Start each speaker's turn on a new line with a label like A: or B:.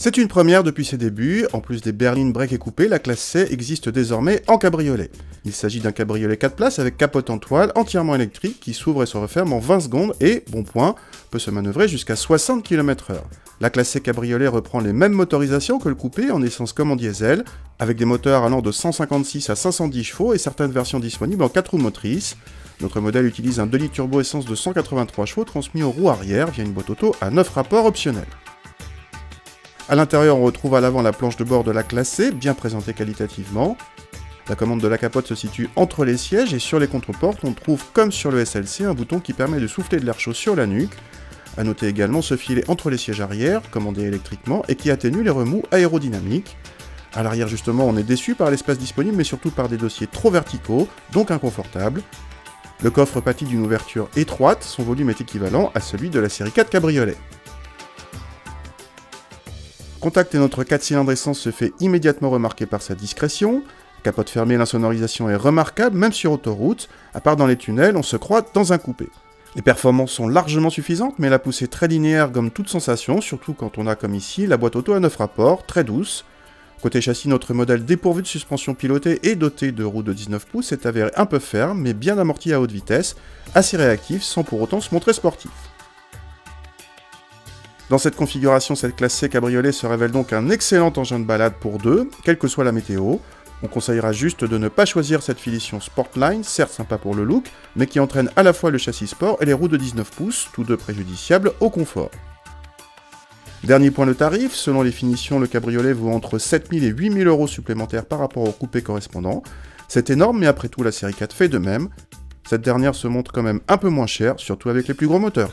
A: C'est une première depuis ses débuts, en plus des berlines break et coupées, la classe C existe désormais en cabriolet. Il s'agit d'un cabriolet 4 places avec capote en toile entièrement électrique qui s'ouvre et se referme en 20 secondes et, bon point, peut se manœuvrer jusqu'à 60 km/h. La classe C cabriolet reprend les mêmes motorisations que le coupé en essence comme en diesel, avec des moteurs allant de 156 à 510 chevaux et certaines versions disponibles en 4 roues motrices. Notre modèle utilise un 2 litres turbo essence de 183 chevaux transmis aux roues arrière via une boîte auto à 9 rapports optionnels. A l'intérieur, on retrouve à l'avant la planche de bord de la classe C, bien présentée qualitativement. La commande de la capote se situe entre les sièges et sur les contreportes, on trouve, comme sur le SLC, un bouton qui permet de souffler de l'air chaud sur la nuque. A noter également ce filet entre les sièges arrière, commandé électriquement, et qui atténue les remous aérodynamiques. À l'arrière justement, on est déçu par l'espace disponible, mais surtout par des dossiers trop verticaux, donc inconfortables. Le coffre pâtit d'une ouverture étroite, son volume est équivalent à celui de la série 4 cabriolet. Contacter notre 4 cylindres essence se fait immédiatement remarquer par sa discrétion. Capote fermée, l'insonorisation est remarquable, même sur autoroute. À part dans les tunnels, on se croit dans un coupé. Les performances sont largement suffisantes, mais la poussée très linéaire gomme toute sensation, surtout quand on a, comme ici, la boîte auto à 9 rapports, très douce. Côté châssis, notre modèle dépourvu de suspension pilotée et doté de roues de 19 pouces s'est avéré un peu ferme, mais bien amorti à haute vitesse, assez réactif, sans pour autant se montrer sportif. Dans cette configuration, cette classe C cabriolet se révèle donc un excellent engin de balade pour deux, quelle que soit la météo. On conseillera juste de ne pas choisir cette finition Sportline, certes sympa pour le look, mais qui entraîne à la fois le châssis sport et les roues de 19 pouces, tous deux préjudiciables au confort. Dernier point de tarif, selon les finitions, le cabriolet vaut entre 7 000 et 8 000 euros supplémentaires par rapport au coupé correspondant. C'est énorme, mais après tout la série 4 fait de même. Cette dernière se montre quand même un peu moins chère, surtout avec les plus gros moteurs.